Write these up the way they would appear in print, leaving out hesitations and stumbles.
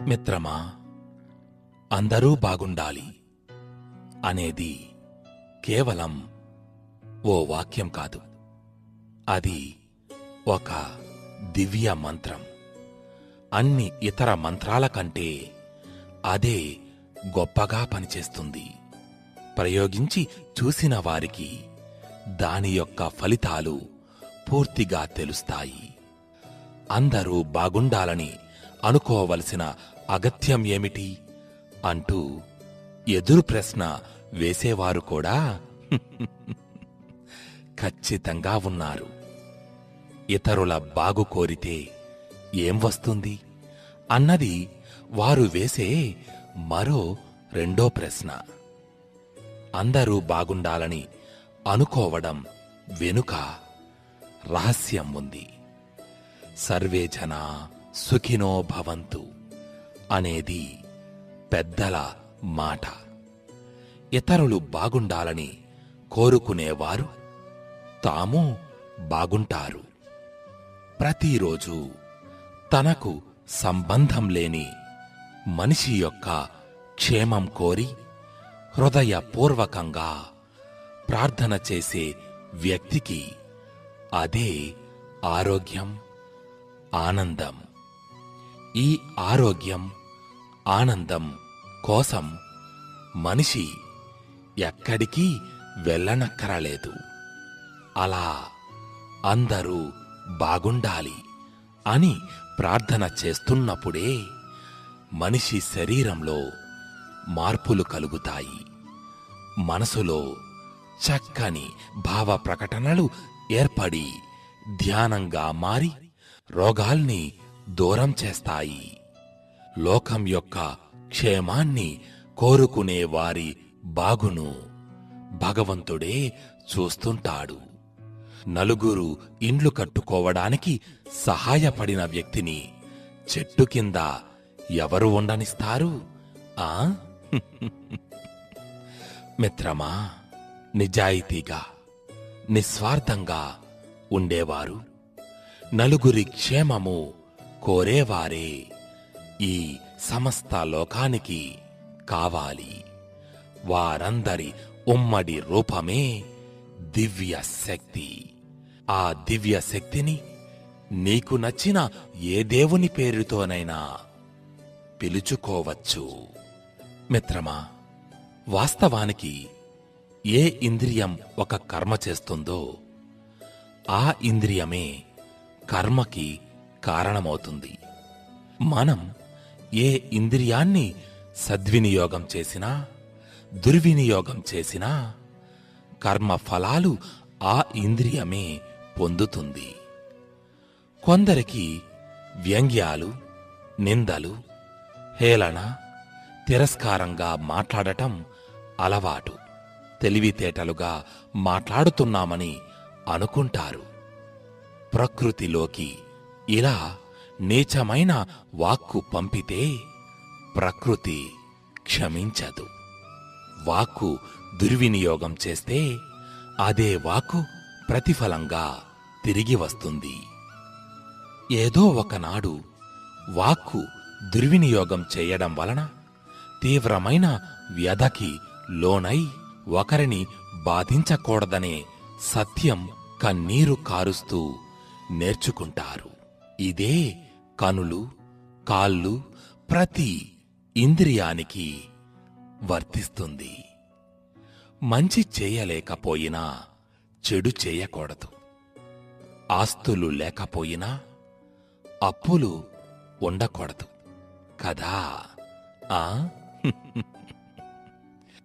మిత్రమా, అందరూ బాగుండాలి అనేది కేవలం ఓ వాక్యం కాదు, అది ఒక దివ్య మంత్రం. అన్ని ఇతర మంత్రాల కంటే అదే గొప్పగా పనిచేస్తుంది. ప్రయోగించి చూసిన వారికి దాని యొక్క ఫలితాలు పూర్తిగా తెలుస్తాయి. అందరూ బాగుండాలని అనుకోవలసిన అగత్యం ఏమిటి అంటూ ఎదురు ప్రశ్న వేసేవారు కూడా ఖచ్చితంగా ఉన్నారు. ఇతరుల బాగు కోరితే ఏం వస్తుంది అన్నది వారు వేసే మరో రెండో ప్రశ్న. అందరూ బాగుండాలని అనుకోవడం వెనుక రహస్యం ఉంది. సర్వే జనా సుఖినో భవంతు అనేది పెద్దల మాట. ఇతరులు బాగుండాలని కోరుకునేవారు తాము బాగుంటారు. ప్రతిరోజు తనకు సంబంధం లేని మనిషి యొక్క క్షేమం కోరి హృదయపూర్వకంగా ప్రార్థన చేసే వ్యక్తికి అదే ఆరోగ్యం, ఆనందం. ఈ ఆరోగ్యం, ఆనందం కోసం మనిషి ఎక్కడికి వెళ్ళనక్కరలేదు. అలా అందరూ బాగుండాలి అని ప్రార్థన చేస్తున్నప్పుడే మనిషి శరీరంలో మార్పులు కలుగుతాయి. మనసులో చక్కని భావ ప్రకటనలు ఏర్పడి ధ్యానంగా మారి రోగాల్ని దూరం చేస్తాయి. లోకం యొక్క క్షేమాన్ని కోరుకునే వారి బాగును భగవంతుడే చూస్తుంటాడు. నలుగురు ఇండ్లు కట్టుకోవడానికి సహాయపడిన వ్యక్తిని చెట్టు కింద ఎవరు ఉండనిస్తారు? ఆ మిత్రమా, నిజాయితీగా నిస్వార్థంగా ఉండేవారు, నలుగురి క్షేమము కోరేవారే ఈ సమస్త లోకానికి కావాలి. వారందరి ఉమ్మడి రూపమే దివ్య శక్తి. ఆ దివ్య శక్తిని నీకు నచ్చిన ఏ దేవుని పేరుతోనైనా పిలుచుకోవచ్చు. మిత్రమా, వాస్తవానికి ఏ ఇంద్రియం ఒక కర్మ చేస్తుందో ఆ ఇంద్రియమే కర్మకి కారణమవుతుంది. మనం ఏ ఇంద్రియాన్ని సద్వినియోగం చేసినా దుర్వినియోగం చేసినా కర్మ ఫలాలు ఆ ఇంద్రియమే పొందుతుంది. కొందరికి వ్యంగ్యాలు, నిందలు, హేళన, తిరస్కారంగా మాట్లాడటం అలవాటు. తెలివితేటలుగా మాట్లాడుతున్నామని అనుకుంటారు. ప్రకృతిలోకి ఇలా నీచమైన వాక్కు పంపితే ప్రకృతి క్షమించదు. వాక్కు దుర్వినియోగం చేస్తే అదే వాక్కు ప్రతిఫలంగా తిరిగి వస్తుంది. ఏదో ఒకనాడు వాక్కు దుర్వినియోగం చేయడం వలన తీవ్రమైన వ్యధకి లోనై ఒకరిని బాధించకూడదనే సత్యం కన్నీరు కారుస్తూ నేర్చుకుంటారు. ఇదే కనులు, కాళ్ళు, ప్రతి ఇంద్రియానికి వర్తిస్తుంది. మంచి చేయలేకపోయినా చెడు చేయకూడదు. ఆస్తులు లేకపోయినా అప్పులు ఉండకూడదు కదా. ఆ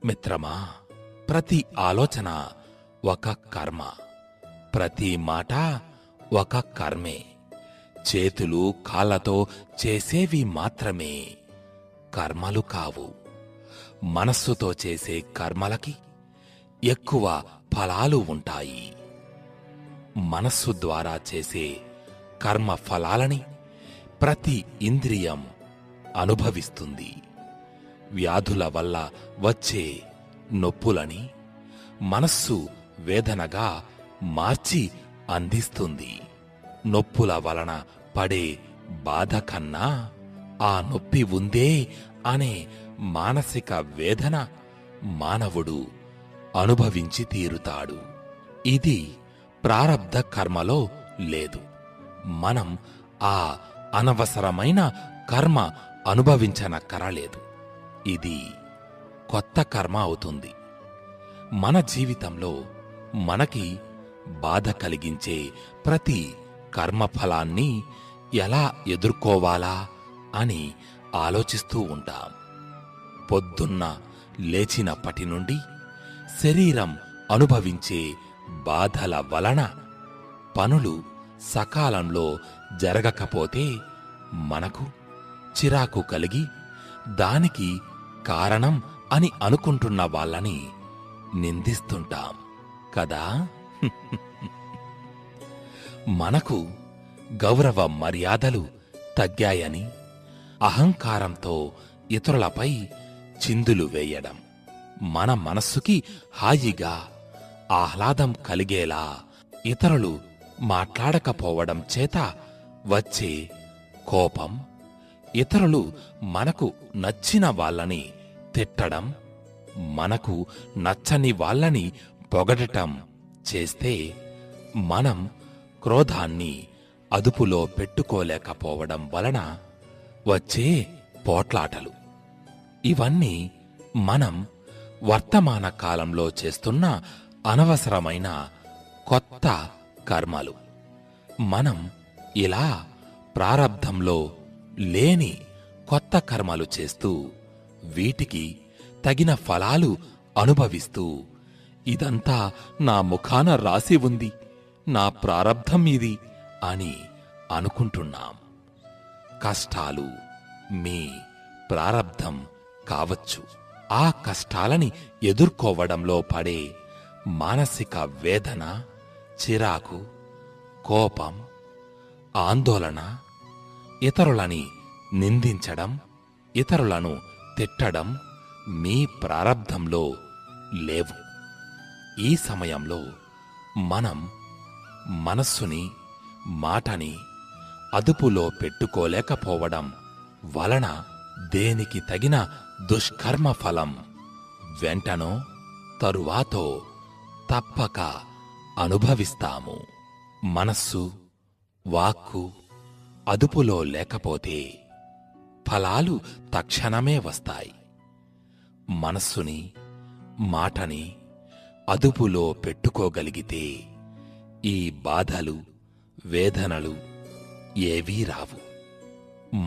మిత్రమా, ప్రతి ఆలోచన ఒక కర్మ, ప్రతి మాట ఒక కర్మే. చేతులు కాళ్ళతో చేసేవి మాత్రమే కర్మలు కావు. మనస్సుతో చేసే కర్మలకి ఎక్కువ ఫలాలు ఉంటాయి. మనస్సు ద్వారా చేసే కర్మ ఫలాలని ప్రతి ఇంద్రియం అనుభవిస్తుంది. వ్యాధుల వల్ల వచ్చే నొప్పులని మనస్సు వేదనగా మార్చి అందిస్తుంది. నొప్పుల వలన పడే బాధ కన్నా ఆ నొప్పి ఉందే అనే మానసిక వేదన మానవుడు అనుభవించి తీరుతాడు. ఇది ప్రారబ్ధ కర్మలో లేదు. మనం ఆ అనవసరమైన కర్మ అనుభవించనక్కరలేదు. ఇది కొత్త కర్మ అవుతుంది. మన జీవితంలో మనకి బాధ కలిగించే ప్రతి కర్మఫలాన్ని ఎలా ఎదుర్కోవాలా అని ఆలోచిస్తూ ఉంటాం. పొద్దున్న లేచినప్పటి నుండి శరీరం అనుభవించే బాధల వలన పనులు సకాలంలో జరగకపోతే మనకు చిరాకు కలిగి దానికి కారణం అని అనుకుంటున్న వాళ్ళని నిందిస్తుంటాం కదా. మనకు గౌరవ మర్యాదలు తగ్గాయని అహంకారంతో ఇతరులపై చిందులు వేయడం, మన మనస్సుకి హాయిగా ఆహ్లాదం కలిగేలా ఇతరులు మాట్లాడకపోవడం చేత వచ్చే కోపం, ఇతరులు మనకు నచ్చిన వాళ్ళని తిట్టడం, మనకు నచ్చని వాళ్ళని పొగడటం చేస్తే మనం క్రోధాన్ని అదుపులో పెట్టుకోలేకపోవడం వలన వచ్చే పోట్లాటలు. ఇవన్నీ మనం వర్తమాన కాలంలో చేస్తున్న అనవసరమైన కొత్త కర్మలు. మనం ఇలా ప్రారబ్ధంలో లేని కొత్త కర్మలు చేస్తూ వీటికి తగిన ఫలాలు అనుభవిస్తూ ఇదంతా నా ముఖాన రాసి ఉంది, నా ప్రారబ్ధం ఇది అని అనుకుంటున్నాం. కష్టాలు మీ ప్రారబ్ధం కావచ్చు. ఆ కష్టాలని ఎదుర్కోవడంలో పడే మానసిక వేదన, చిరాకు, కోపం, ఆందోళన, ఇతరులని నిందించడం, ఇతరులను తిట్టడం మీ ప్రారబ్ధంలో లేవు. ఈ సమయంలో మనం మనస్సుని, మాటని అదుపులో పెట్టుకోలేకపోవడం వలన దేనికి తగిన దుష్కర్మ ఫలం వెంటనో తరువాతో తప్పక అనుభవిస్తాము. మనస్సు, వాక్కు అదుపులో లేకపోతే ఫలాలు తక్షణమే వస్తాయి. మనస్సుని, మాటని అదుపులో పెట్టుకోగలిగితే ఈ బాధలు, వేదనలు ఏవీ రావు.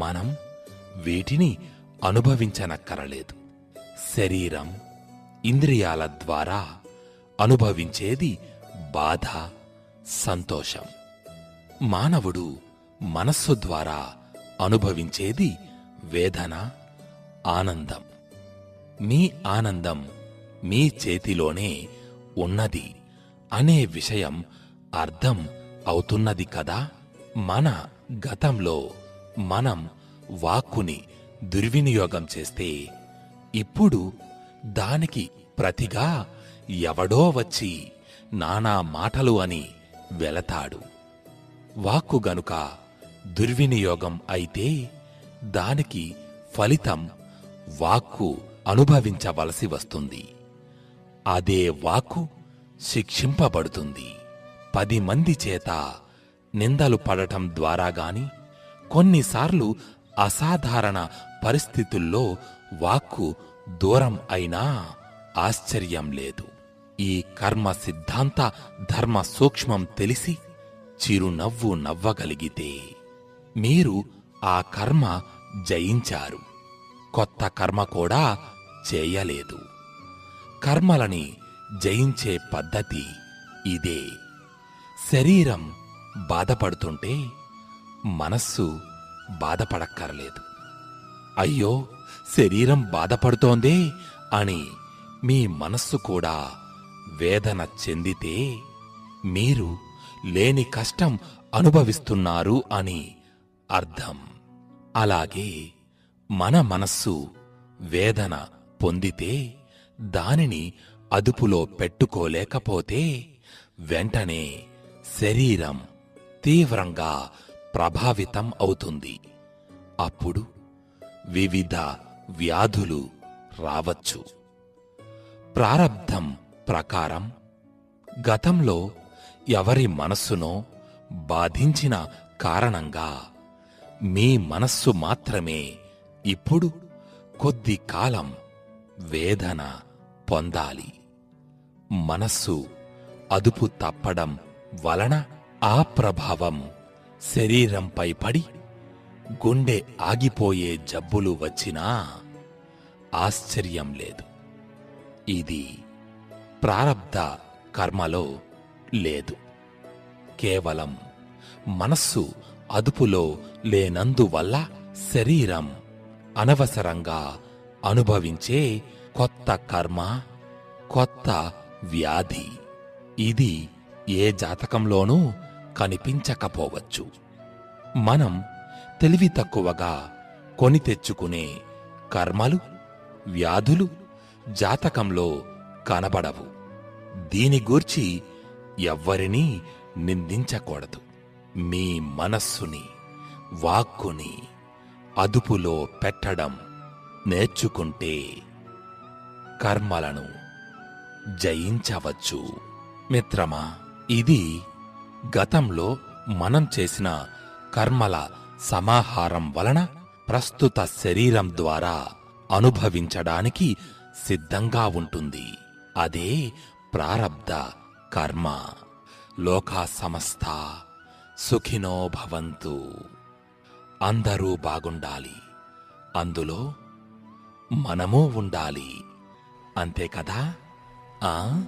మనం వీటిని అనుభవించనక్కరలేదు. శరీరం, ఇంద్రియాల ద్వారా అనుభవించేది బాధ, సంతోషం. మానవుడు మనస్సు ద్వారా అనుభవించేది వేదన, ఆనందం. మీ ఆనందం మీ చేతిలోనే ఉన్నది అనే విషయం అర్థం అవుతున్నది కదా. మన గతంలో మనం వాక్కుని దుర్వినియోగం చేస్తే ఇప్పుడు దానికి ప్రతిగా ఎవడో వచ్చి నానా మాటలు అని వెళతాడు. వాక్కు గనుక దుర్వినియోగం అయితే దానికి ఫలితం వాక్కు అనుభవించవలసి వస్తుంది. అదే వాక్కు శిక్షింపబడుతుంది. 10 మంది చేత నిందలు పడటం ద్వారా గాని, కొన్నిసార్లు అసాధారణ పరిస్థితుల్లో వాక్కు దూరం అయినా ఆశ్చర్యం లేదు. ఈ కర్మ సిద్ధాంత ధర్మ సూక్ష్మం తెలిసి చిరునవ్వు నవ్వగలిగితే మీరు ఆ కర్మ జయించారు. కొత్త కర్మ కూడా చేయలేదు. కర్మలని జయించే పద్ధతి ఇదే. శరీరం బాధపడుతుంటే మనస్సు బాధపడక్కర్లేదు. అయ్యో, శరీరం బాధపడుతోందే అని మీ మనస్సు కూడా వేదన చెందితే మీరు లేని కష్టం అనుభవిస్తున్నారు అని అర్థం. అలాగే మన మనస్సు వేదన పొందితే దానిని అదుపులో పెట్టుకోలేకపోతే వెంటనే శరీరం తీవ్రంగా ప్రభావితం అవుతుంది. అప్పుడు వివిధ వ్యాధులు రావచ్చు. ప్రారబ్ధం ప్రకారం గతంలో ఎవరి మనస్సునో బాధించిన కారణంగా మీ మనస్సు మాత్రమే ఇప్పుడు కొద్ది కాలం వేదన పొందాలి. మనస్సు అదుపు తప్పడం వలన ఆ ప్రభావం శరీరంపై పడి గుండె ఆగిపోయే జబ్బులు వచ్చినా ఆశ్చర్యం లేదు. ఇది ప్రారబ్ధ కర్మలో లేదు. కేవలం మనస్సు అదుపులో లేనందువల్ల శరీరం అనవసరంగా అనుభవించే కొత్త కర్మ, కొత్త వ్యాధి. ఇది ఏ జాతకంలోనూ కనిపించకపోవచ్చు. మనం తెలివి తక్కువగా కొని తెచ్చుకునే కర్మలు, వ్యాధులు జాతకంలో కనబడవు. దీని గూర్చి ఎవ్వరినీ నిందించకూడదు. మీ మనస్సుని, వాక్కుని అదుపులో పెట్టడం నేర్చుకుంటే కర్మలను జయించవచ్చు. మిత్రమా, ఇది గతంలో మనం చేసిన కర్మల సమాహారం వలన ప్రస్తుత శరీరం ద్వారా అనుభవించడానికి సిద్ధంగా ఉంటుంది. అదే ప్రారబ్ధ కర్మ. లోకా సమస్తా సుఖినో భవంతు. అందరూ బాగుండాలి, అందులో మనమూ ఉండాలి. అంతే కదా? ఆ